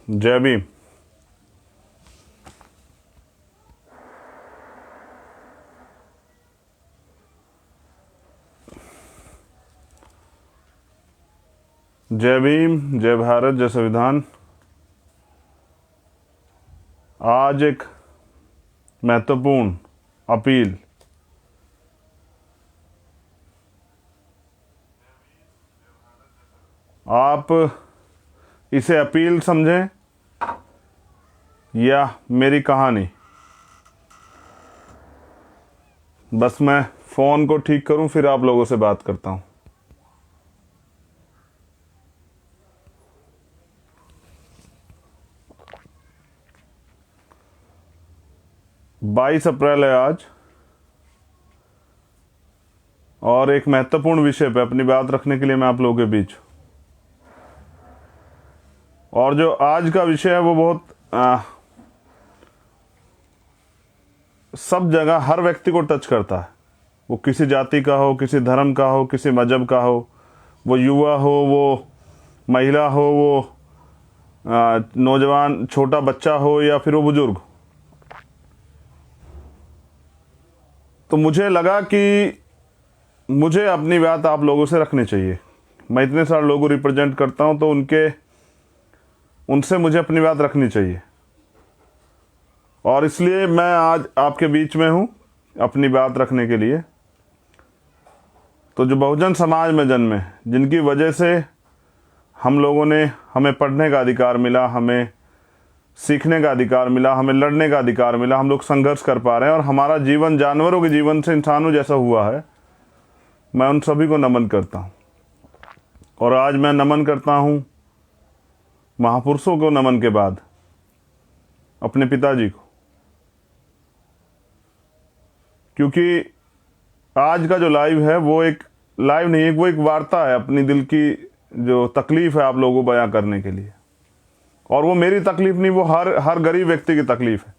जय भीम। जय भीम, जय भारत, जय संविधान। आज एक महत्वपूर्ण अपील आप इसे अपील समझें या मेरी कहानी। बस मैं फ़ोन को ठीक करूं, फिर आप लोगों से बात करता हूं। बाईस अप्रैल है आज, और एक महत्वपूर्ण विषय पे अपनी बात रखने के लिए मैं आप लोगों के बीच हूं। और जो आज का विषय है वो बहुत सब जगह हर व्यक्ति को टच करता है। वो किसी जाति का हो, किसी धर्म का हो, किसी मजहब का हो, वो युवा हो, वो महिला हो, वो नौजवान छोटा बच्चा हो या फिर वो बुजुर्ग। तो मुझे लगा कि मुझे अपनी बात आप लोगों से रखनी चाहिए। मैं इतने सारे लोगों को रिप्रेजेंट करता हूं, तो उनसे मुझे अपनी बात रखनी चाहिए, और इसलिए मैं आज आपके बीच में हूं अपनी बात रखने के लिए। तो जो बहुजन समाज में जन्मे, जिनकी वजह से हमें पढ़ने का अधिकार मिला, हमें सीखने का अधिकार मिला, हमें लड़ने का अधिकार मिला, हम लोग संघर्ष कर पा रहे हैं और हमारा जीवन जानवरों के जीवन से इंसानों जैसा हुआ है, मैं उन सभी को नमन करता हूं। और आज मैं नमन करता हूं महापुरुषों को नमन के बाद अपने पिताजी को, क्योंकि आज का जो लाइव है वो एक लाइव नहीं है, वो एक वार्ता है अपनी दिल की जो तकलीफ है आप लोगों को बयां करने के लिए। और वो मेरी तकलीफ नहीं, वो हर गरीब व्यक्ति की तकलीफ है,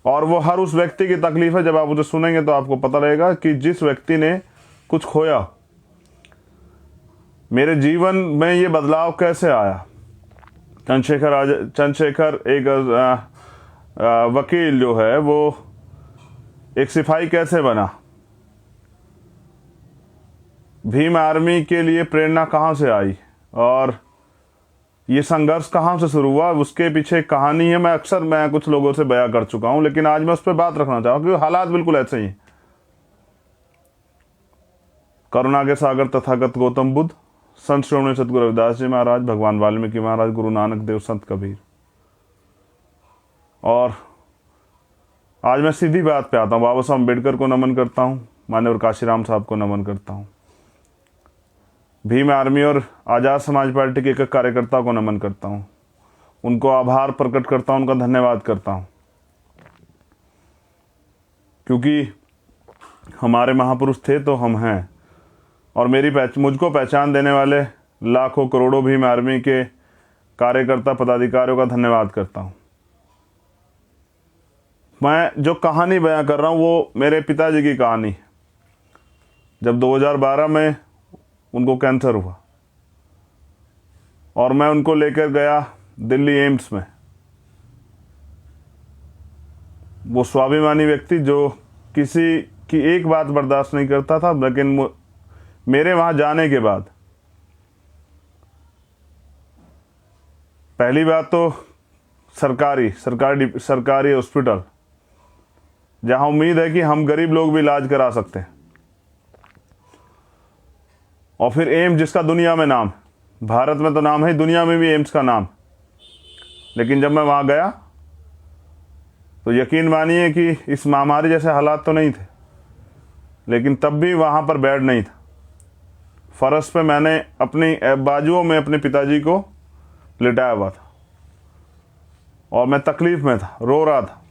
और वो हर उस व्यक्ति की तकलीफ है। जब आप उसे सुनेंगे तो आपको पता रहेगा कि जिस व्यक्ति ने कुछ खोया, मेरे जीवन में ये बदलाव कैसे आया। चंद्रशेखर एक वकील जो है वो एक सिपाही कैसे बना, भीम आर्मी के लिए प्रेरणा कहाँ से आई, और ये संघर्ष कहाँ से शुरू हुआ, उसके पीछे एक कहानी है। मैं कुछ लोगों से बयां कर चुका हूं, लेकिन आज मैं उस पर बात रखना चाहूँ क्योंकि हालात बिल्कुल ऐसे ही हैं। करुणा के सागर तथागत गौतम बुद्ध, संत श्रोमणी सतगुरु रविदास जी महाराज, भगवान वाल्मीकि महाराज, गुरु नानक देव, संत कबीर। और आज मैं सीधी बात पे आता हूँ। बाबा साहब अम्बेडकर को नमन करता हूँ, माननीय काशीराम साहब को नमन करता हूँ, भीम आर्मी और आज़ाद समाज पार्टी के एक कार्यकर्ता को नमन करता हूँ, उनको आभार प्रकट करता हूँ, उनका धन्यवाद करता हूँ, क्योंकि हमारे महापुरुष थे तो हम हैं। और मुझको पहचान देने वाले लाखों करोड़ों भीम आर्मी के कार्यकर्ता पदाधिकारियों का धन्यवाद करता हूँ। मैं जो कहानी बयां कर रहा हूँ वो मेरे पिताजी की कहानी है। जब 2012 में उनको कैंसर हुआ और मैं उनको लेकर गया दिल्ली एम्स में, वो स्वाभिमानी व्यक्ति जो किसी की एक बात बर्दाश्त नहीं करता था, लेकिन मेरे वहाँ जाने के बाद पहली बात तो सरकारी हॉस्पिटल, जहाँ उम्मीद है कि हम गरीब लोग भी इलाज करा सकते हैं, और फिर एम्स जिसका दुनिया में नाम, भारत में तो नाम है, दुनिया में भी एम्स का नाम। लेकिन जब मैं वहाँ गया तो यकीन मानिए कि इस महामारी जैसे हालात तो नहीं थे, लेकिन तब भी वहाँ पर बेड नहीं था। फर्श पे मैंने अपनी बाजुओं में अपने पिताजी को लिटाया हुआ था, और मैं तकलीफ में था, रो रहा था,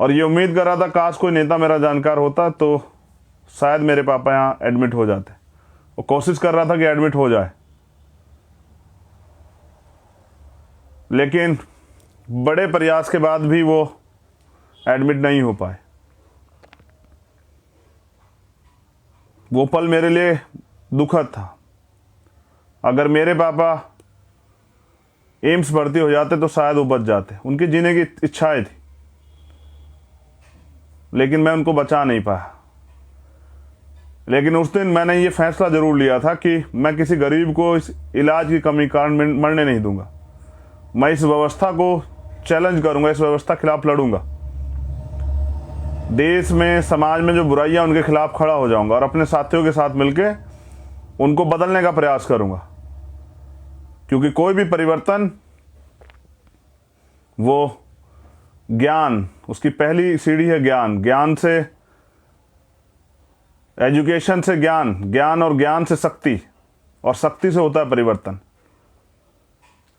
और ये उम्मीद कर रहा था काश कोई नेता मेरा जानकार होता तो शायद मेरे पापा यहाँ एडमिट हो जाते। वो कोशिश कर रहा था कि एडमिट हो जाए, लेकिन बड़े प्रयास के बाद भी वो एडमिट नहीं हो पाए। वो पल मेरे लिए दुखद था। अगर मेरे पापा एम्स भर्ती हो जाते तो शायद वो बच जाते, उनकी जीने की इच्छाएं थी, लेकिन मैं उनको बचा नहीं पाया। लेकिन उस दिन मैंने ये फैसला ज़रूर लिया था कि मैं किसी गरीब को इस इलाज की कमी के कारण मरने नहीं दूंगा। मैं इस व्यवस्था को चैलेंज करूंगा, इस व्यवस्था के खिलाफ लड़ूंगा, देश में समाज में जो बुराइयां उनके खिलाफ खड़ा हो जाऊंगा और अपने साथियों के साथ मिलके उनको बदलने का प्रयास करूंगा। क्योंकि कोई भी परिवर्तन वो ज्ञान, उसकी पहली सीढ़ी है ज्ञान, ज्ञान से एजुकेशन से ज्ञान, ज्ञान और ज्ञान से शक्ति, और शक्ति से होता है परिवर्तन।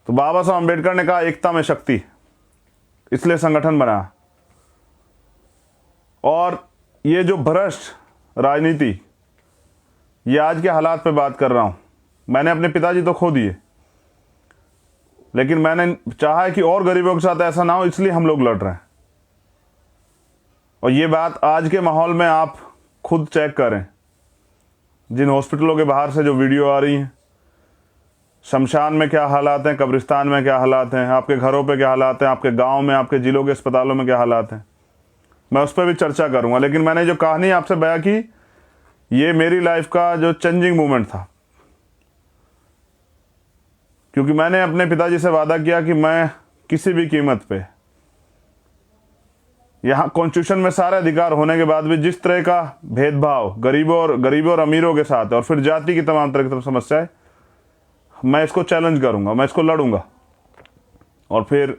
तो बाबा साहब अम्बेडकर ने कहा एकता में शक्ति, इसलिए संगठन बना। और ये जो भ्रष्ट राजनीति, ये आज के हालात पे बात कर रहा हूं। मैंने अपने पिताजी तो खो दिए, लेकिन मैंने चाहा कि और गरीबों के साथ ऐसा ना हो, इसलिए हम लोग लड़ रहे हैं। और ये बात आज के माहौल में आप खुद चेक करें, जिन हॉस्पिटलों के बाहर से जो वीडियो आ रही हैं, शमशान में क्या हालात हैं, कब्रिस्तान में क्या हालात हैं, आपके घरों पे क्या हालात हैं, आपके गांव में, आपके जिलों के अस्पतालों में क्या हालात हैं, मैं उस पर भी चर्चा करूंगा। लेकिन मैंने जो कहानी आपसे बयां की, ये मेरी लाइफ का जो चेंजिंग मोमेंट था, क्योंकि मैंने अपने पिताजी से वादा किया कि मैं किसी भी कीमत पे, यहाँ कॉन्स्टिट्यूशन में सारे अधिकार होने के बाद भी जिस तरह का भेदभाव गरीबों और अमीरों के साथ है, और फिर जाति की तमाम तरह की समस्याएं, मैं इसको चैलेंज करूंगा, मैं इसको लड़ूंगा। और फिर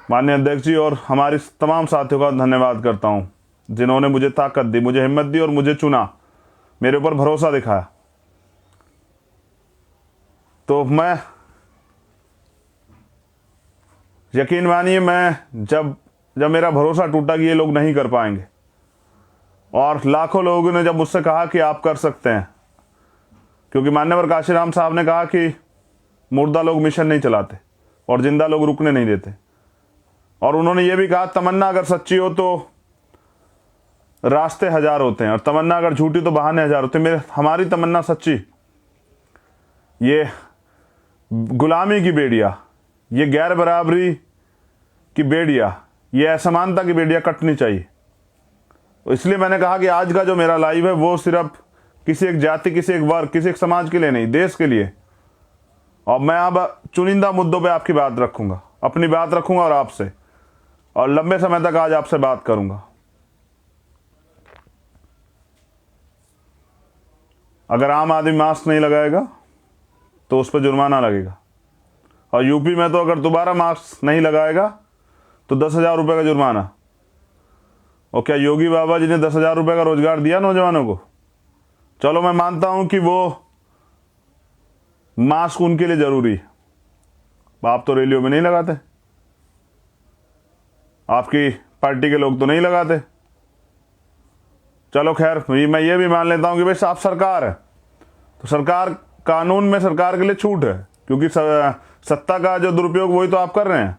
माननीय अध्यक्ष जी और हमारे तमाम साथियों का धन्यवाद करता हूं, जिन्होंने मुझे ताकत दी, मुझे हिम्मत दी और मुझे चुना, मेरे ऊपर भरोसा दिखाया। तो मैं, यकीन मानिए, मैं जब मेरा भरोसा टूटा कि ये लोग नहीं कर पाएंगे, और लाखों लोगों ने जब मुझसे कहा कि आप कर सकते हैं, क्योंकि मान्यवर काशीराम साहब ने कहा कि मुर्दा लोग मिशन नहीं चलाते और जिंदा लोग रुकने नहीं देते, और उन्होंने ये भी कहा तमन्ना अगर सच्ची हो तो रास्ते हजार होते हैं, और तमन्ना अगर झूठी तो बहाने हजार होते हैं। हमारी तमन्ना सच्ची, ये गुलामी की बेड़िया, ये गैर बराबरी की बेड़िया, ये असमानता की बेड़िया कटनी चाहिए। तो इसलिए मैंने कहा कि आज का जो मेरा लाइव है वो सिर्फ किसी एक जाति, किसी एक वर्ग, किसी एक समाज के लिए नहीं, देश के लिए। और मैं अब चुनिंदा मुद्दों पे आपकी बात रखूंगा, अपनी बात रखूंगा और आपसे, और लंबे समय तक आज आपसे बात करूंगा। अगर आम आदमी मास्क नहीं लगाएगा तो उस पर जुर्माना लगेगा, और यूपी में तो अगर दोबारा मास्क नहीं लगाएगा तो 10,000 रुपये का जुर्माना। और क्या योगी बाबा जी ने 10,000 रुपये का रोजगार दिया नौजवानों को? चलो मैं मानता हूं कि वो मास्क उनके लिए जरूरी है, आप तो रैलियों में नहीं लगाते, आपकी पार्टी के लोग तो नहीं लगाते। चलो खैर, मैं ये भी मान लेता हूं कि भाई साफ सरकार है, तो सरकार, कानून में सरकार के लिए छूट है, क्योंकि सत्ता का जो दुरुपयोग वही तो आप कर रहे हैं।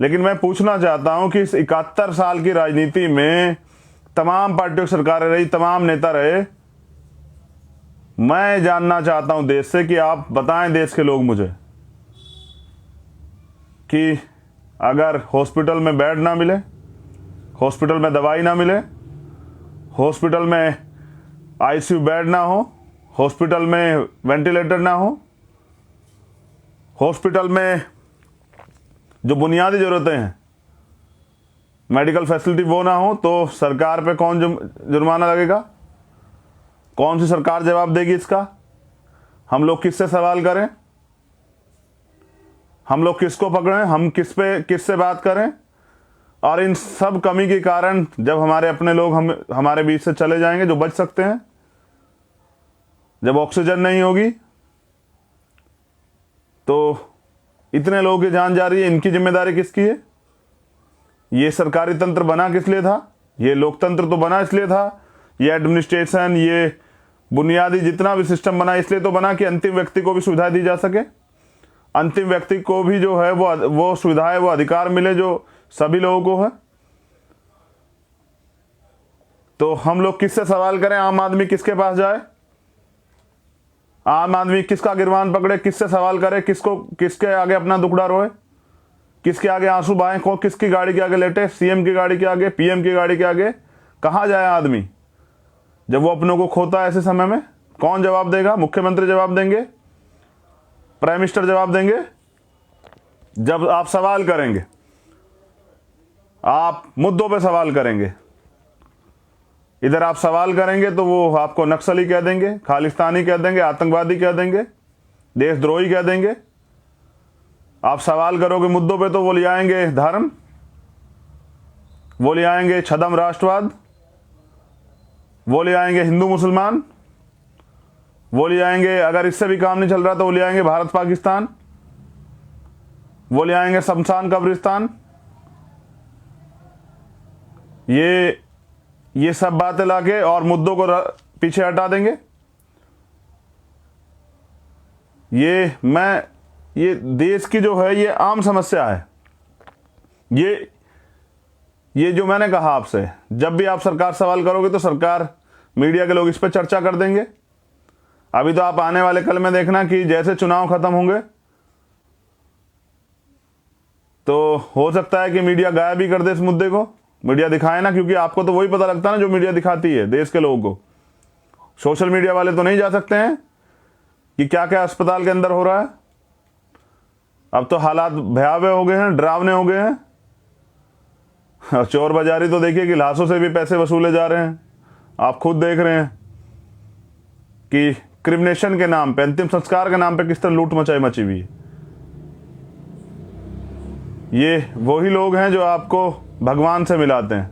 लेकिन मैं पूछना चाहता हूं कि इस 71 साल की राजनीति में तमाम पार्टियों की सरकारें रही, तमाम नेता रहे, मैं जानना चाहता हूं देश से कि आप बताएं, देश के लोग मुझे, कि अगर हॉस्पिटल में बेड ना मिले, हॉस्पिटल में दवाई ना मिले, हॉस्पिटल में आईसीयू बेड ना हो, हॉस्पिटल में वेंटिलेटर ना हो, हॉस्पिटल में जो बुनियादी ज़रूरतें हैं, मेडिकल फैसिलिटी वो ना हो, तो सरकार पे कौन जुर्माना लगेगा? कौन सी सरकार जवाब देगी इसका? हम लोग किससे सवाल करें? हम लोग किसको पकड़ें? हम किससे बात करें? और इन सब कमी के कारण जब हमारे अपने लोग हमारे बीच से चले जाएंगे, जो बच सकते हैं, जब ऑक्सीजन नहीं होगी, तो इतने लोगों की जान जा रही है, इनकी जिम्मेदारी किसकी है? ये सरकारी तंत्र बना किस लिए था? ये लोकतंत्र तो बना इसलिए था, ये एडमिनिस्ट्रेशन, ये बुनियादी जितना भी सिस्टम बना इसलिए तो बना कि अंतिम व्यक्ति को भी सुविधा दी जा सके, अंतिम व्यक्ति को भी जो है वो सुविधाएं, वो अधिकार मिले जो सभी लोगों को है। तो हम लोग किससे सवाल करें? आम आदमी किसके पास जाए? आम आदमी किसका गिरबान पकड़े, किससे सवाल करे, किसके आगे अपना दुखड़ा रोए, किसके आगे आंसू बहाए, किसकी गाड़ी के आगे लेटे, सीएम की गाड़ी के आगे, पीएम की गाड़ी के आगे? कहाँ जाए आदमी जब वो अपनों को खोता है? ऐसे समय में कौन जवाब देगा? मुख्यमंत्री जवाब देंगे, प्राइम मिनिस्टर जवाब देंगे। जब आप सवाल करेंगे, आप मुद्दों पे सवाल करेंगे, इधर आप सवाल करेंगे तो वो आपको नक्सली कह देंगे, खालिस्तानी कह देंगे, आतंकवादी कह देंगे, देशद्रोही कह देंगे। आप सवाल करोगे मुद्दों पे तो वो ले आएंगे धर्म, वो ले आएंगे छदम राष्ट्रवाद, वो ले आएंगे हिंदू मुसलमान, वो ले आएंगे, अगर इससे भी काम नहीं चल रहा तो वो ले आएंगे भारत पाकिस्तान, वो ले आएंगे शमशान कब्रिस्तान। ये सब बातें लाके और मुद्दों को पीछे हटा देंगे। ये देश की जो है ये आम समस्या है। ये जो मैंने कहा आपसे, जब भी आप सरकार सवाल करोगे तो सरकार, मीडिया के लोग इस पर चर्चा कर देंगे। अभी तो आप आने वाले कल में देखना कि जैसे चुनाव खत्म होंगे तो हो सकता है कि मीडिया गायब भी कर दे इस मुद्दे को, मीडिया दिखाए ना, क्योंकि आपको तो वही पता लगता है ना जो मीडिया दिखाती है देश के लोगों को। सोशल मीडिया वाले तो नहीं जा सकते हैं कि क्या क्या अस्पताल के अंदर हो रहा है। अब तो हालात भयावह हो गए हैं, डरावने हो गए हैं। चोर बाजारी तो देखिए कि लाशों से भी पैसे वसूले जा रहे हैं। आप खुद देख रहे हैं कि क्रिमिनेशन के नाम पे, अंतिम संस्कार के नाम पे किस तरह लूट मची हुई है। ये वही लोग हैं जो आपको भगवान से मिलाते हैं,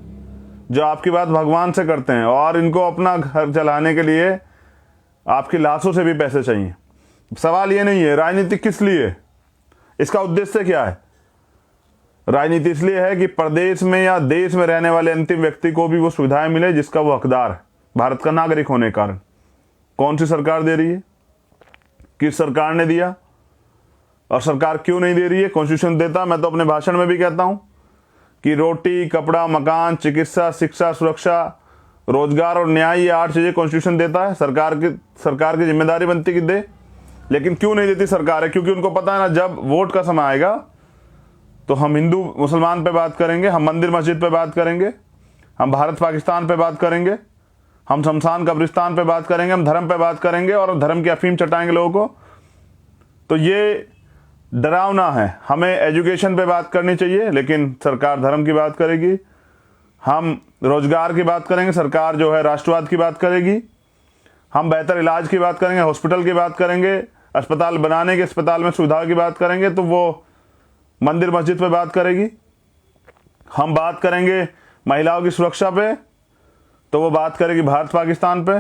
जो आपकी बात भगवान से करते हैं, और इनको अपना घर चलाने के लिए आपकी लाशों से भी पैसे चाहिए। सवाल ये नहीं है राजनीति किस लिए, इसका उद्देश्य क्या है। राजनीति इसलिए है कि प्रदेश में या देश में रहने वाले अंतिम व्यक्ति को भी वो सुविधाएं मिले जिसका वो हकदार है, भारत का नागरिक होने के कारण। कौन सी सरकार दे रही है, किस सरकार ने दिया, और सरकार क्यों नहीं दे रही है? कॉन्स्टिट्यूशन देता। मैं तो अपने भाषण में भी कहता हूं कि रोटी, कपड़ा, मकान, चिकित्सा, शिक्षा, सुरक्षा, रोजगार और न्याय, ये 8 चीजें कॉन्स्टिट्यूशन देता है। सरकार की जिम्मेदारी बनती कि दे, लेकिन क्यों नहीं देती सरकार है? क्योंकि उनको पता है ना, जब वोट का समय आएगा तो हम हिंदू मुसलमान पे बात करेंगे, हम मंदिर मस्जिद पे बात करेंगे, हम भारत पाकिस्तान पे बात करेंगे, हम शमशान कब्रिस्तान पे बात करेंगे, हम धर्म पे बात करेंगे और धर्म की अफीम चटाएंगे लोगों को। तो ये डरावना है। हमें एजुकेशन पे बात करनी चाहिए, लेकिन सरकार धर्म की बात करेगी। हम रोजगार की बात करेंगे, सरकार जो है राष्ट्रवाद की बात करेगी। हम बेहतर इलाज की बात करेंगे, हॉस्पिटल की बात करेंगे, अस्पताल बनाने के, अस्पताल में सुविधा की बात करेंगे तो वो मंदिर मस्जिद पे बात करेगी। हम बात करेंगे महिलाओं की सुरक्षा पे तो वो बात करेगी भारत पाकिस्तान पे।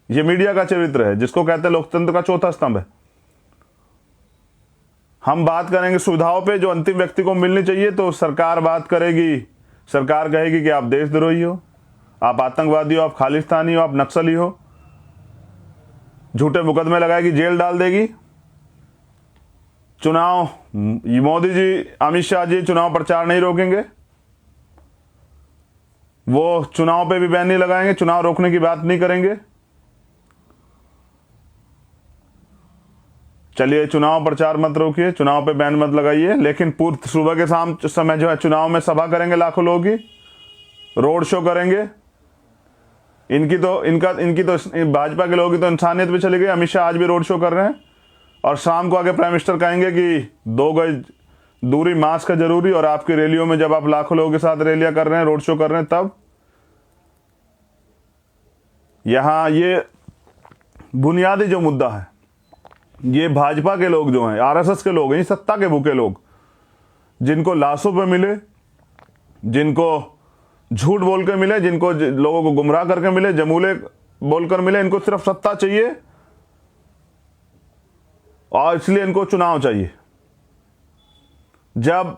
ये मीडिया का चरित्र है, जिसको कहते हैं लोकतंत्र का चौथा स्तंभ है। हम बात करेंगे सुविधाओं पे जो अंतिम व्यक्ति को मिलनी चाहिए तो सरकार बात करेगी, सरकार कहेगी कि आप देशद्रोही हो, आप आतंकवादी हो, आप खालिस्तानी हो, आप नक्सली हो, झूठे मुकदमे लगाएगी, जेल डाल देगी। चुनाव, मोदी जी, अमित शाह जी चुनाव प्रचार नहीं रोकेंगे, वो चुनाव पे भी बैन नहीं लगाएंगे, चुनाव रोकने की बात नहीं करेंगे। चलिए, चुनाव प्रचार मत रोकिए, चुनाव पे बैन मत लगाइए, लेकिन पूर्व सुबह के शाम समय जो है चुनाव में सभा करेंगे लाखों लोगों की, रोड शो करेंगे। इनकी तो भाजपा के लोगों की तो इंसानियत भी चली गई। अमित शाह आज भी रोड शो कर रहे हैं और शाम को आगे प्राइम मिनिस्टर कहेंगे कि 2 गज दूरी, मास्क का जरूरी। और आपकी रैलियों में जब आप लाखों लोगों के साथ रैलियां कर रहे हैं, रोड शो कर रहे हैं, तब यहां ये बुनियादी जो मुद्दा है, ये भाजपा के लोग जो हैं, आरएसएस के लोग हैं, सत्ता के भूखे लोग, जिनको लाशों पे मिले, जिनको झूठ बोल के मिले, जिनको लोगों को गुमराह करके मिले, जमूले बोलकर मिले, इनको सिर्फ सत्ता चाहिए और इसलिए इनको चुनाव चाहिए। जब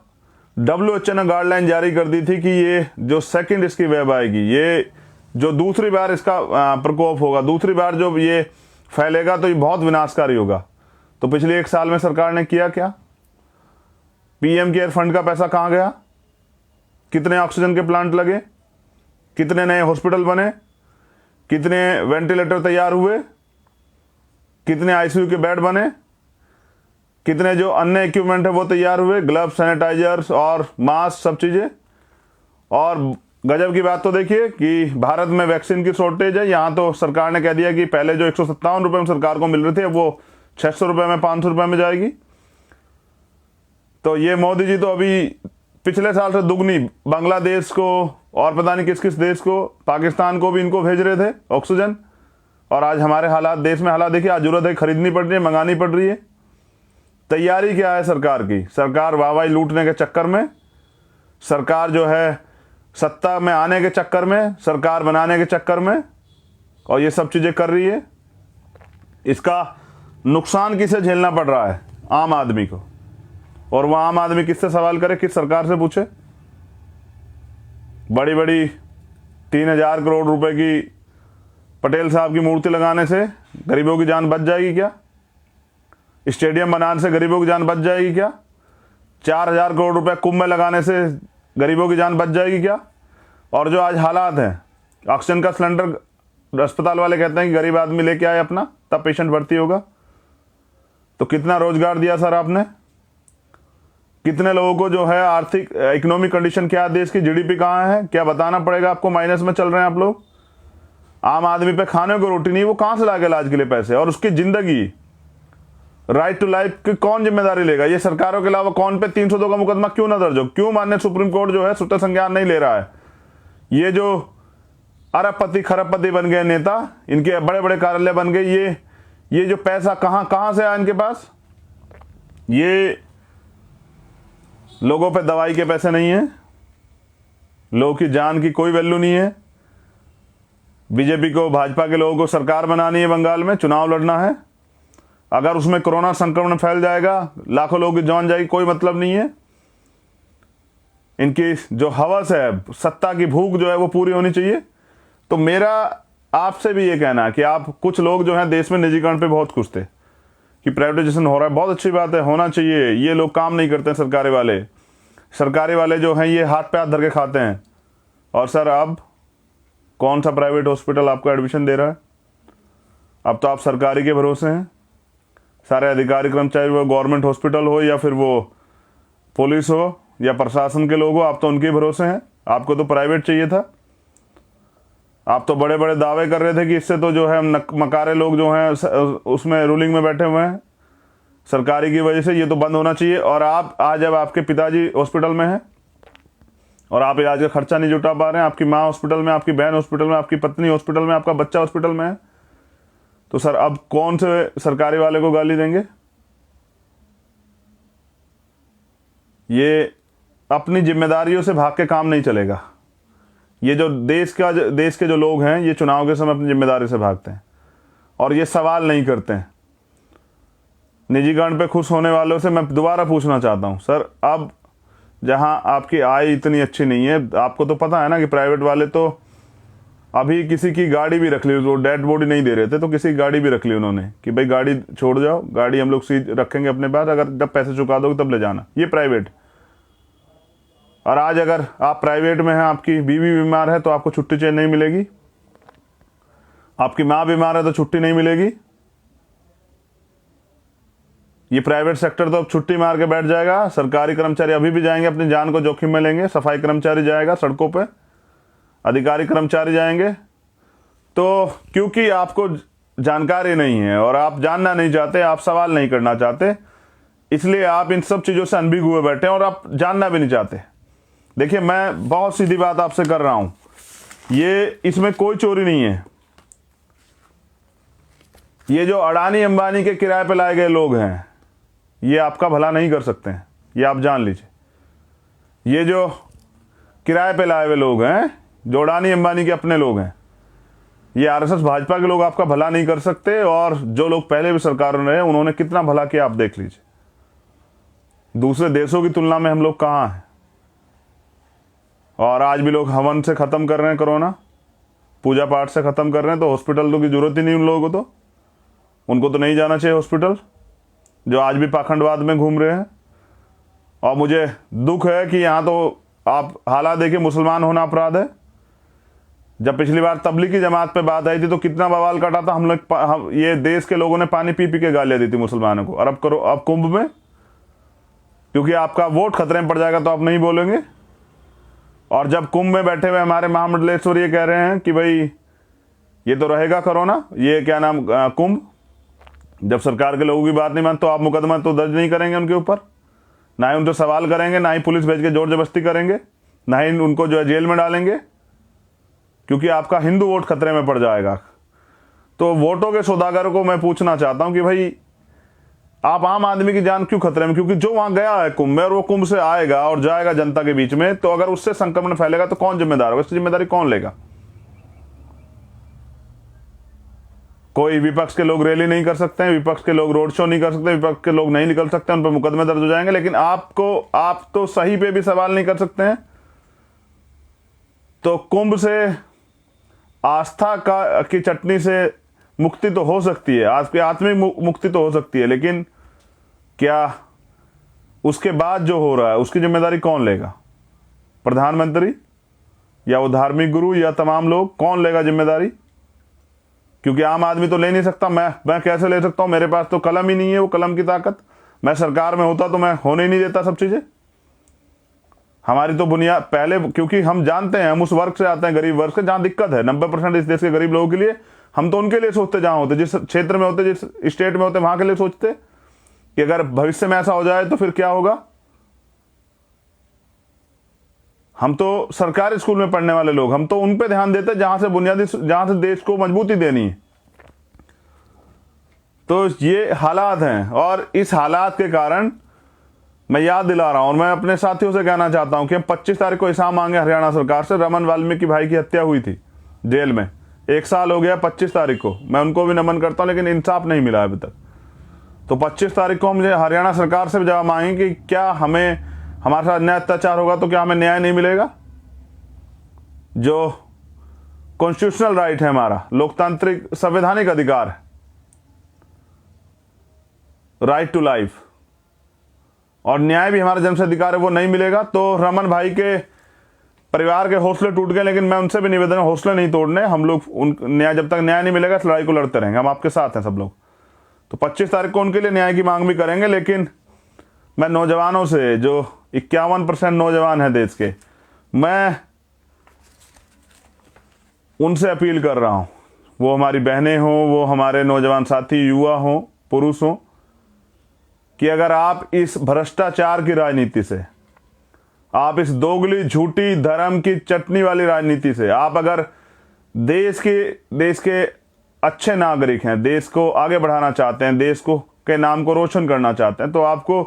WHO ने गाइडलाइन जारी कर दी थी कि ये जो सेकंड इसकी वेब आएगी, ये जो दूसरी बार इसका प्रकोप होगा, दूसरी बार जो ये फैलेगा तो ये बहुत विनाशकारी होगा। तो पिछले 1 साल में सरकार ने किया क्या? पीएम केयर फंड का पैसा कहां गया? कितने ऑक्सीजन के प्लांट लगे? कितने नए हॉस्पिटल बने? कितने वेंटिलेटर तैयार हुए? कितने आईसीयू के बेड बने, कितने जो अन्य इक्विपमेंट है वो तैयार हुए, ग्लव्स, सैनिटाइजर्स और मास्क, सब चीज़ें। और गजब की बात तो देखिए कि भारत में वैक्सीन की शॉर्टेज है। यहाँ तो सरकार ने कह दिया कि पहले जो 157 रुपये में सरकार को मिल रहे थे वो 600 रुपये में, 500 रुपये में जाएगी। तो ये मोदी जी तो अभी पिछले साल से दुगनी बांग्लादेश को और पता नहीं किस किस देश को, पाकिस्तान को भी इनको भेज रहे थे ऑक्सीजन। और आज हमारे हालात, देश में हालात देखिए, आज जरूरत है खरीदनी पड़ रही है, मंगानी पड़ रही है। तैयारी क्या है सरकार की? सरकार वाहवाही लूटने के चक्कर में, सरकार जो है सत्ता में आने के चक्कर में, सरकार बनाने के चक्कर में, और ये सब चीज़ें कर रही है। इसका नुकसान किसे झेलना पड़ रहा है? आम आदमी को। और वह आम आदमी किससे सवाल करे, किस सरकार से पूछे? बड़ी बड़ी 3000 करोड़ रुपए की पटेल साहब की मूर्ति लगाने से गरीबों की जान बच जाएगी क्या? स्टेडियम बनाने से गरीबों की जान बच जाएगी क्या? 4000 करोड़ रुपए कुंभ में लगाने से गरीबों की जान बच जाएगी क्या? और जो आज हालात हैं, ऑक्सीजन का सिलेंडर अस्पताल वाले कहते हैं कि गरीब आदमी लेके आए अपना, तब पेशेंट भर्ती होगा। तो कितना रोजगार दिया सर आपने? कितने लोगों को जो है आर्थिक इकोनॉमिक कंडीशन क्या है, देश की जीडीपी कहाँ है, क्या बताना पड़ेगा आपको? माइनस में चल रहे हैं आप लोग। आम आदमी पे खाने को रोटी नहीं, वो कहाँ से लाके इलाज के लिए पैसे? और उसकी जिंदगी, राइट टू लाइफ की कौन जिम्मेदारी लेगा? ये सरकारों के अलावा कौन पे 302 का मुकदमा क्यों ना दर्ज हो? क्यों माननीय सुप्रीम कोर्ट जो है स्वतः संज्ञान नहीं ले रहा है? ये जो अरबपति खरबपति बन गए नेता, इनके बड़े बड़े कार्यालय बन गए, ये जो पैसा कहाँ से आया इनके पास? ये लोगों पे दवाई के पैसे नहीं है, लोगों की जान की कोई वैल्यू नहीं है। बीजेपी को, भाजपा के लोगों को सरकार बनानी है, बंगाल में चुनाव लड़ना है। अगर उसमें कोरोना संक्रमण फैल जाएगा, लाखों लोगों की जान जाएगी, कोई मतलब नहीं है। इनकी जो हवस है, सत्ता की भूख जो है वो पूरी होनी चाहिए। तो मेरा आपसे भी ये कहना है कि आप, कुछ लोग जो हैं देश में निजीकरण पे बहुत खुश थे कि प्राइवेटाइजेशन हो रहा है, बहुत अच्छी बात है, होना चाहिए। ये लोग काम नहीं करते हैं, सरकारी वाले जो हैं ये हाथ पे हाथ धर के खाते हैं। और सर अब कौन सा प्राइवेट हॉस्पिटल आपको एडमिशन दे रहा है? अब तो आप सरकारी के भरोसे हैं। सारे अधिकारी कर्मचारी, वो गवर्नमेंट हॉस्पिटल हो या फिर वो पुलिस हो या प्रशासन के लोग हो, आप तो उनके भरोसे हैं। आपको तो प्राइवेट चाहिए था। आप तो बड़े बड़े दावे कर रहे थे कि इससे तो जो है मकारे लोग जो हैं उसमें रूलिंग में बैठे हुए हैं, सरकारी की वजह से ये तो बंद होना चाहिए। और आप आज जब आपके पिताजी हॉस्पिटल में हैं और आप इलाज का खर्चा नहीं जुटा पा रहे हैं, आपकी माँ हॉस्पिटल में, आपकी बहन हॉस्पिटल में, आपकी पत्नी हॉस्पिटल में, आपका बच्चा हॉस्पिटल में है, तो सर अब कौन से सरकारी वाले को गाली देंगे? ये अपनी जिम्मेदारियों से भाग के काम नहीं चलेगा। ये जो देश के जो लोग हैं, ये चुनाव के समय अपनी जिम्मेदारी से भागते हैं और ये सवाल नहीं करते हैं। निजीकरण पे खुश होने वालों से मैं दोबारा पूछना चाहता हूं, सर अब जहां आपकी आय इतनी अच्छी नहीं है, आपको तो पता है ना कि प्राइवेट वाले तो अभी किसी की गाड़ी भी रख ली, वो डेड बॉडी नहीं दे रहे थे तो किसी की गाड़ी भी रख ली उन्होंने कि भाई गाड़ी छोड़ जाओ, गाड़ी हम लोग सीट रखेंगे अपने पास, अगर जब पैसे चुका दोगे तब ले जाना। ये प्राइवेट। और आज अगर आप प्राइवेट में हैं, आपकी बीवी बीमार है तो आपको छुट्टी चाहिए, नहीं मिलेगी। आपकी माँ बीमार है तो छुट्टी नहीं मिलेगी। ये प्राइवेट सेक्टर तो अब छुट्टी मार के बैठ जाएगा। सरकारी कर्मचारी अभी भी जाएंगे, अपनी जान को जोखिम में लेंगे। सफाई कर्मचारी जाएगा सड़कों पे, अधिकारी कर्मचारी जाएंगे। तो क्योंकि आपको जानकारी नहीं है और आप जानना नहीं चाहते, आप सवाल नहीं करना चाहते, इसलिए आप इन सब चीज़ों से अनभिज्ञ हुए बैठे हैं और आप जानना भी नहीं चाहते। देखिए, मैं बहुत सीधी बात आपसे कर रहा हूं, ये इसमें कोई चोरी नहीं है। ये जो अडानी अंबानी के किराए पे लाए गए लोग हैं, ये आपका भला नहीं कर सकते हैं, ये आप जान लीजिए। ये जो किराए पे लाए हुए लोग हैं, जो अडानी अंबानी के अपने लोग हैं, ये आरएसएस भाजपा के लोग आपका भला नहीं कर सकते। और जो लोग पहले भी सरकार में रहे, उन्होंने कितना भला किया आप देख लीजिए। दूसरे देशों की तुलना में हम लोग कहाँ हैं? और आज भी लोग हवन से ख़त्म कर रहे हैं, कोरोना पूजा पाठ से ख़त्म कर रहे हैं, तो हॉस्पिटल तो की ज़रूरत ही नहीं उन लोगों को, तो उनको तो नहीं जाना चाहिए हॉस्पिटल, जो आज भी पाखंडवाद में घूम रहे हैं। और मुझे दुख है कि यहाँ तो आप हालात देखिए, मुसलमान होना अपराध है, जब पिछली बार तबलीगी जमात पे बात आई थी तो कितना बवाल काटा था हम लोग, ये देश के लोगों ने पानी पी पी के गालियां दी थी मुसलमानों को। और अब करो, अब कुंभ में क्योंकि आपका वोट खतरे में पड़ जाएगा तो आप नहीं बोलेंगे। और जब कुंभ में बैठे हुए हमारे महामंडलेश्वर ये कह रहे हैं कि भाई ये तो रहेगा कोरोना, ये क्या नाम कुंभ, जब सरकार के लोगों की बात नहीं मान तो आप मुकदमा तो दर्ज नहीं करेंगे उनके ऊपर, ना ही उनसे सवाल करेंगे, ना ही पुलिस भेज के जोर जबरदस्ती करेंगे, ना ही उनको जो है जेल में डालेंगे, क्योंकि आपका हिंदू वोट खतरे में पड़ जाएगा। तो वोटों के सौदागर को मैं पूछना चाहता हूं कि भाई आप आम आदमी की जान क्यों खतरे में, क्योंकि जो वहां गया है कुंभ में और वो कुंभ से आएगा और जाएगा जनता के बीच में, तो अगर उससे संक्रमण फैलेगा तो कौन जिम्मेदार होगा, इसकी जिम्मेदारी कौन लेगा? कोई विपक्ष के लोग रैली नहीं कर सकते हैं, विपक्ष के लोग रोड शो नहीं कर सकते, विपक्ष के लोग नहीं निकल सकते, उन पर मुकदमे दर्ज हो जाएंगे। लेकिन आप तो सही पे भी सवाल नहीं कर सकते हैं। तो कुंभ से आस्था की चटनी से मुक्ति तो हो सकती है, आपकी आत्मिक मुक्ति तो हो सकती है, लेकिन क्या उसके बाद जो हो रहा है उसकी जिम्मेदारी कौन लेगा? प्रधानमंत्री या वो धार्मिक गुरु या तमाम लोग, कौन लेगा जिम्मेदारी? क्योंकि आम आदमी तो ले नहीं सकता। मैं कैसे ले सकता हूं? मेरे पास तो कलम ही नहीं है, वो कलम की ताकत। मैं सरकार में होता तो मैं होने ही नहीं देता सब चीजें। हमारी तो बुनियाद पहले, क्योंकि हम जानते हैं, हम उस वर्ग से आते हैं, गरीब वर्ग से, जहां दिक्कत है 90% इस देश के गरीब लोगों के लिए। हम तो उनके लिए सोचते, जहां होते, जिस क्षेत्र में होते, जिस स्टेट में होते, वहां के लिए सोचते कि अगर भविष्य में ऐसा हो जाए तो फिर क्या होगा। हम तो सरकारी स्कूल में पढ़ने वाले लोग, हम तो उन पे ध्यान देते जहां से देश को मजबूती देनी है। तो ये हालात हैं, और इस हालात के कारण मैं याद दिला रहा हूं और मैं अपने साथियों से कहना चाहता हूं कि हम 25 तारीख को हिसाब मांगे हरियाणा सरकार से। रमन वाल्मीकि भाई की हत्या हुई थी जेल में, 1 साल हो गया 25 तारीख को। मैं उनको भी नमन करता हूं, लेकिन इंसाफ नहीं मिला अभी तक। तो 25 तारीख को हम हरियाणा सरकार से जवाब मांगे कि क्या हमारे साथ अन्याय अत्याचार होगा तो क्या हमें न्याय नहीं मिलेगा? जो कॉन्स्टिट्यूशनल राइट है, हमारा लोकतांत्रिक संवैधानिक अधिकार है, राइट टू लाइफ, और न्याय भी हमारा जन्म से अधिकार है, वो नहीं मिलेगा। तो रमन भाई के परिवार के हौसले टूट गए, लेकिन मैं उनसे भी निवेदन है, हौसले नहीं तोड़ने। हम लोग जब तक न्याय नहीं मिलेगा इस लड़ाई को लड़ते रहेंगे, हम आपके साथ हैं सब लोग। तो 25 तारीख को उनके लिए न्याय की मांग भी करेंगे। लेकिन मैं नौजवानों से, जो 51% नौजवान है देश के, मैं उनसे अपील कर रहा हूं, वो हमारी बहनें हों, वो हमारे नौजवान साथी, युवा हों, पुरुष हों, कि अगर आप इस भ्रष्टाचार की राजनीति से, आप इस दोगली झूठी धर्म की चटनी वाली राजनीति से, आप अगर देश के अच्छे नागरिक हैं, देश को आगे बढ़ाना चाहते हैं, देश को के नाम को रोशन करना चाहते हैं, तो आपको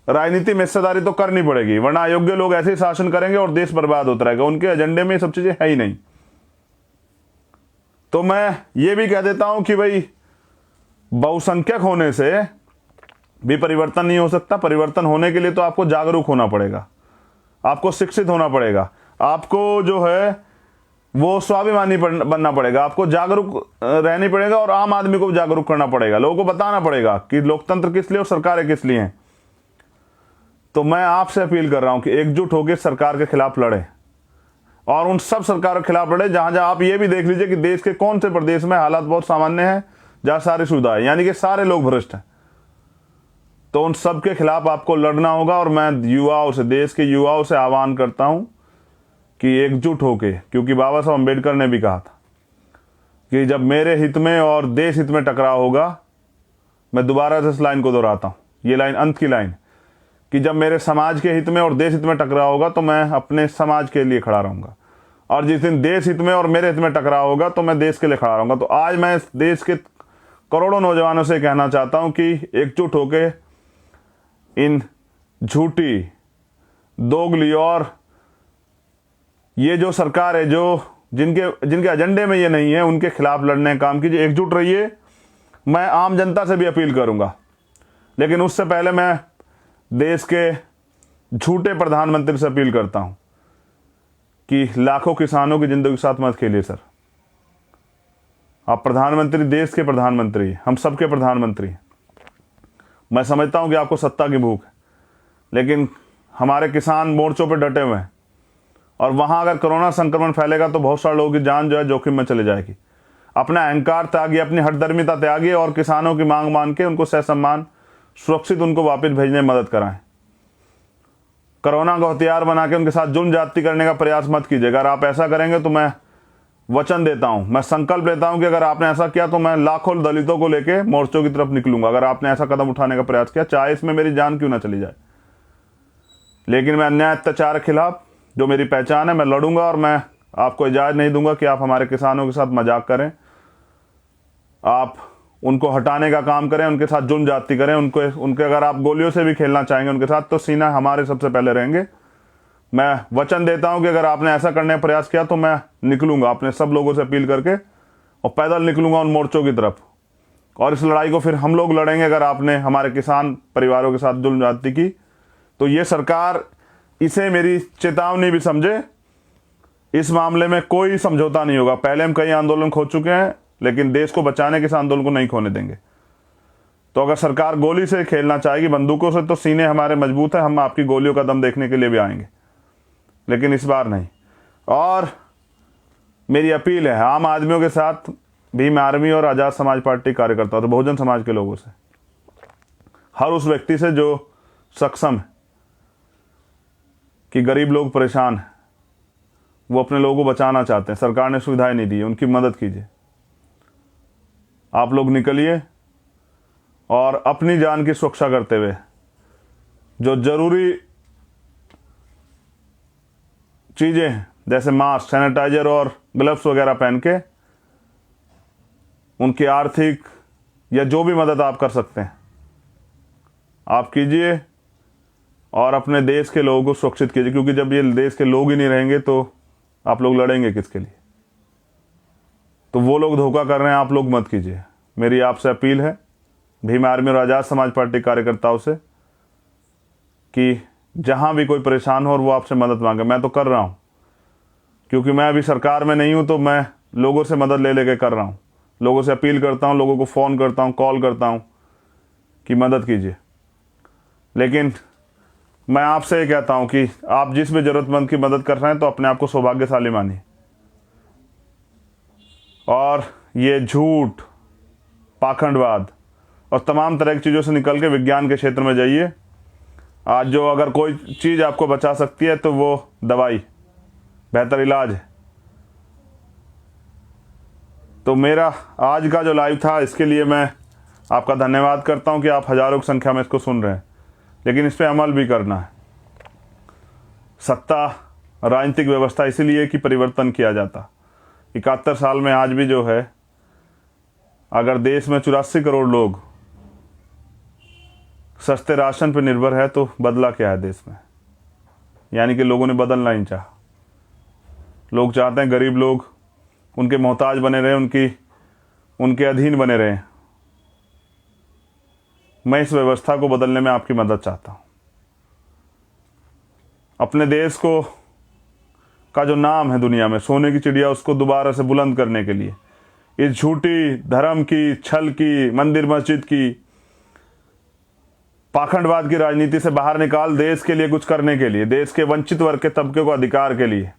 राजनीति में हिस्सेदारी तो करनी पड़ेगी, वरना अयोग्य लोग ऐसे ही शासन करेंगे और देश बर्बाद होता रहेगा। उनके एजेंडे में ये सब चीजें है ही नहीं। तो मैं ये भी कह देता हूं कि भाई बहुसंख्यक होने से भी परिवर्तन नहीं हो सकता। परिवर्तन होने के लिए तो आपको जागरूक होना पड़ेगा, आपको शिक्षित होना पड़ेगा, आपको जो है वो स्वाभिमानी बनना पड़ेगा, आपको जागरूक रहनी पड़ेगा, और आम आदमी को भी जागरूक करना पड़ेगा, लोगों को बताना पड़ेगा कि लोकतंत्र किस लिए और सरकारें किस लिए हैं। तो मैं आपसे अपील कर रहा हूं कि एकजुट होकर सरकार के खिलाफ लड़े, और उन सब सरकारों के खिलाफ लड़े जहां जहां आप ये भी देख लीजिए कि देश के कौन से प्रदेश में हालात बहुत सामान्य हैं, जहां सारी सुविधाएं, यानी कि सारे लोग भ्रष्ट हैं। तो उन सब के खिलाफ आपको लड़ना होगा। और मैं युवाओं से, देश के युवाओं से आह्वान करता हूं कि एकजुट होके, क्योंकि बाबा साहब अम्बेडकर ने भी कहा था कि जब मेरे हित में और देश हित में टकराव होगा, मैं दोबारा से इस लाइन को दोहराता हूं, ये लाइन अंत की लाइन, कि जब मेरे समाज के हित में और देश हित में टकराव होगा तो मैं अपने समाज के लिए खड़ा रहूंगा, और जिस दिन देश हित में और मेरे हित में टकराव होगा तो मैं देश के लिए खड़ा रहूंगा। तो आज मैं इस देश के करोड़ों नौजवानों से कहना चाहता हूं कि एकजुट होके इन झूठी, दोगली और ये जो सरकार है, जो जिनके एजेंडे में ये नहीं है, उनके खिलाफ लड़ने का काम कीजिए, एकजुट रहिए। मैं आम जनता से भी अपील करूंगा, लेकिन उससे पहले मैं देश के झूठे प्रधानमंत्री से अपील करता हूं कि लाखों किसानों की जिंदगी के साथ मत खेलिए सर। आप प्रधानमंत्री, देश के प्रधानमंत्री, हम सबके प्रधानमंत्री। मैं समझता हूं कि आपको सत्ता की भूख है, लेकिन हमारे किसान मोर्चों पर डटे हुए हैं, और वहाँ अगर कोरोना संक्रमण फैलेगा तो बहुत सारे लोगों की जान जो है जोखिम में चली जाएगी। अपना अहंकार त्यागिए, अपनी हठधर्मिता त्यागिए और किसानों की मांग मान के उनको सहसम्मान सुरक्षित उनको वापस भेजने में मदद कराएं। कोरोना को हथियार बना के उनके साथ जुल्म ज्यादती करने का प्रयास मत कीजिए। अगर आप ऐसा करेंगे तो मैं वचन देता हूं, मैं संकल्प लेता हूं कि अगर आपने ऐसा किया तो मैं लाखों दलितों को लेके मोर्चों की तरफ निकलूंगा। अगर आपने ऐसा कदम उठाने का प्रयास किया, चाहे इसमें मेरी जान क्यों ना चली जाए, लेकिन मैं अन्याय अत्याचार के खिलाफ जो मेरी पहचान है मैं लड़ूंगा और मैं आपको इजाज़त नहीं दूंगा कि आप हमारे किसानों के साथ मजाक करें, आप उनको हटाने का काम करें, उनके साथ जुल्म ज्यादती करें, उनके अगर आप गोलियों से भी खेलना चाहेंगे उनके साथ तो सीना हमारे सबसे पहले रहेंगे। मैं वचन देता हूं कि अगर आपने ऐसा करने का प्रयास किया तो मैं निकलूंगा, अपने सब लोगों से अपील करके और पैदल निकलूंगा उन मोर्चों की तरफ, और इस लड़ाई को फिर हम लोग लड़ेंगे। अगर आपने हमारे किसान परिवारों के साथ जुल्म ज्यादती की तो ये सरकार इसे मेरी चेतावनी भी समझे। इस मामले में कोई समझौता नहीं होगा। पहले हम कई आंदोलन खो चुके हैं, लेकिन देश को बचाने के इस आंदोलन को नहीं खोने देंगे। तो अगर सरकार गोली से खेलना चाहेगी, बंदूकों से, तो सीने हमारे मजबूत है, हम आपकी गोलियों का दम देखने के लिए भी आएंगे, लेकिन इस बार नहीं। और मेरी अपील है आम आदमियों के साथ, भीम आर्मी और आज़ाद समाज पार्टी कार्यकर्ताओं से, बहुजन समाज के लोगों से, हर उस व्यक्ति से जो सक्षम है कि गरीब लोग परेशान हैं, वो अपने लोगों को बचाना चाहते हैं, सरकार ने सुविधाएं नहीं दी है, उनकी मदद कीजिए। आप लोग निकलिए और अपनी जान की सुरक्षा करते हुए जो जरूरी चीज़ें हैं जैसे मास्क, सैनिटाइजर और ग्लव्स वगैरह पहन के उनकी आर्थिक या जो भी मदद आप कर सकते हैं आप कीजिए और अपने देश के लोगों को सुरक्षित कीजिए, क्योंकि जब ये देश के लोग ही नहीं रहेंगे तो आप लोग लड़ेंगे किसके लिए। तो वो लोग धोखा कर रहे हैं, आप लोग मत कीजिए। मेरी आपसे अपील है भीम आर्मी और आज़ाद समाज पार्टी कार्यकर्ताओं से कि जहां भी कोई परेशान हो और वो आपसे मदद मांगे, मैं तो कर रहा हूं, क्योंकि मैं अभी सरकार में नहीं हूं, तो मैं लोगों से मदद ले लेके कर रहा हूं, लोगों से अपील करता हूं, लोगों को फ़ोन करता हूं, कॉल करता हूं कि मदद कीजिए। लेकिन मैं आपसे ये कहता हूं कि आप जिस भी ज़रूरतमंद की मदद कर रहे हैं तो अपने आप को सौभाग्यशाली मानिए, और ये झूठ, पाखंडवाद और तमाम तरह की चीज़ों से निकल के विज्ञान के क्षेत्र में जाइए। आज जो अगर कोई चीज़ आपको बचा सकती है तो वो दवाई बेहतर इलाज है। तो मेरा आज का जो लाइव था इसके लिए मैं आपका धन्यवाद करता हूं कि आप हज़ारों की संख्या में इसको सुन रहे हैं, लेकिन इस पर अमल भी करना है। सत्ता, राजनीतिक व्यवस्था इसीलिए कि परिवर्तन किया जाता। 71 साल में आज भी जो है, अगर देश में 84 करोड़ लोग सस्ते राशन पर निर्भर है तो बदला क्या है देश में? यानी कि लोगों ने बदलना ही चाहा। लोग चाहते हैं गरीब लोग उनके मोहताज बने रहे, उनके अधीन बने रहे। मैं इस व्यवस्था को बदलने में आपकी मदद चाहता हूं। अपने देश को का जो नाम है दुनिया में, सोने की चिड़िया, उसको दोबारा से बुलंद करने के लिए इस झूठी धर्म की, छल की, मंदिर मस्जिद की, पाखंडवाद की राजनीति से बाहर निकाल देश के लिए कुछ करने के लिए, देश के वंचित वर्ग के तबके को अधिकार के लिए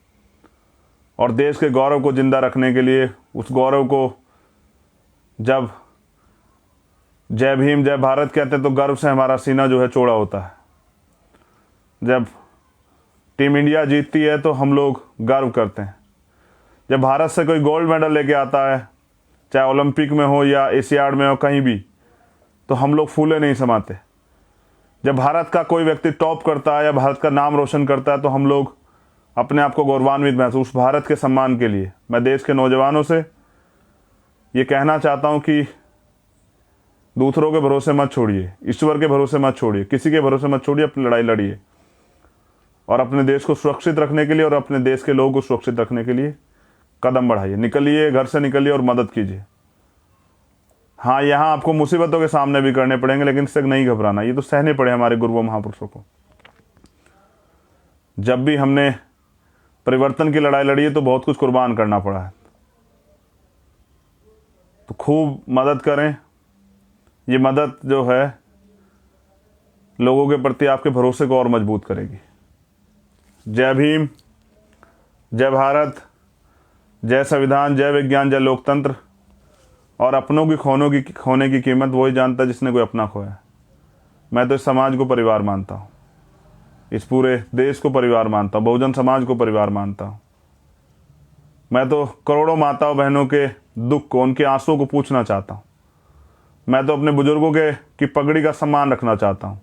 और देश के गौरव को जिंदा रखने के लिए। उस गौरव को जब जय भीम जय भारत कहते हैं तो गर्व से हमारा सीना जो है चौड़ा होता है। जब टीम इंडिया जीतती है तो हम लोग गर्व करते हैं। जब भारत से कोई गोल्ड मेडल लेके आता है, चाहे ओलंपिक में हो या एशियाड में हो, कहीं भी, तो हम लोग फूले नहीं समाते। जब भारत का कोई व्यक्ति टॉप करता है या भारत का नाम रोशन करता है तो हम लोग अपने आप को गौरवान्वित महसूस। उस भारत के सम्मान के लिए मैं देश के नौजवानों से ये कहना चाहता हूँ कि दूसरों के भरोसे मत छोड़िए, ईश्वर के भरोसे मत छोड़िए, किसी के भरोसे मत छोड़िए, अपनी लड़ाई लड़िए और अपने देश को सुरक्षित रखने के लिए और अपने देश के लोगों को सुरक्षित रखने के लिए कदम बढ़ाइए। निकलिए, घर से निकलिए और मदद कीजिए। हाँ, यहाँ आपको मुसीबतों के सामने भी करने पड़ेंगे, लेकिन इससे नहीं घबराना, ये तो सहने पड़े हमारे गुरुओं महापुरुषों को। जब भी हमने परिवर्तन की लड़ाई लड़ी है तो बहुत कुछ कुर्बान करना पड़ा है। तो खूब मदद करें। ये मदद जो है लोगों के प्रति आपके भरोसे को और मजबूत करेगी। जय भीम, जय भारत, जय संविधान, जय विज्ञान, जय लोकतंत्र। और अपनों की खोने की कीमत वही जानता है जिसने कोई अपना खोया है। मैं तो इस समाज को परिवार मानता हूँ, इस पूरे देश को परिवार मानता हूँ, बहुजन समाज को परिवार मानता हूँ। मैं तो करोड़ों माताओं बहनों के दुख को, उनके आंसुओं को पूछना चाहता हूँ। मैं तो अपने बुजुर्गों की पगड़ी का सम्मान रखना चाहता हूँ।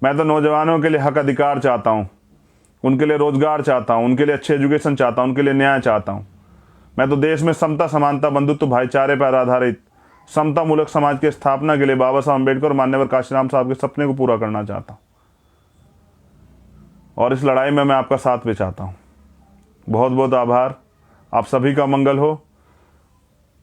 मैं तो नौजवानों के लिए हक अधिकार चाहता हूँ, उनके लिए रोजगार चाहता हूँ, उनके लिए अच्छे एजुकेशन चाहता हूँ, उनके लिए न्याय चाहता हूँ। मैं तो देश में समता, समानता, बंधुत्व, भाईचारे पर आधारित समता मूलक समाज की स्थापना के लिए बाबा साहब अम्बेडकर और मान्यवर काशीराम साहब के सपने को पूरा करना चाहता हूँ। और इस लड़ाई में मैं आपका साथ भी चाहता हूँ। बहुत बहुत आभार। आप सभी का मंगल हो।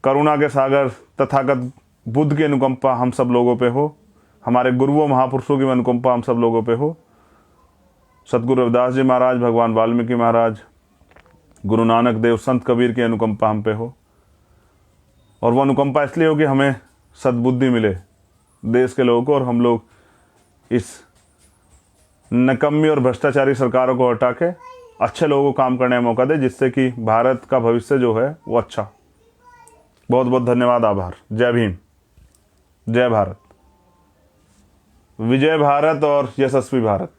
करुणा के सागर तथागत बुद्ध की अनुकंपा हम सब लोगों पे हो। हमारे गुरुओं महापुरुषों की अनुकंपा हम सब लोगों पे हो। सतगुरु रविदास जी महाराज, भगवान वाल्मीकि महाराज, गुरु नानक देव, संत कबीर की अनुकंपा हम पे हो। और वो अनुकंपा इसलिए हो कि हमें सद्बुद्धि मिले देश के लोगों को, और हम लोग इस नकम्मी और भ्रष्टाचारी सरकारों को हटा के अच्छे लोगों को काम करने का मौका दे, जिससे कि भारत का भविष्य जो है वो अच्छा। बहुत बहुत धन्यवाद, आभार। जय भीम, जय भारत, विजय भारत और यशस्वी भारत।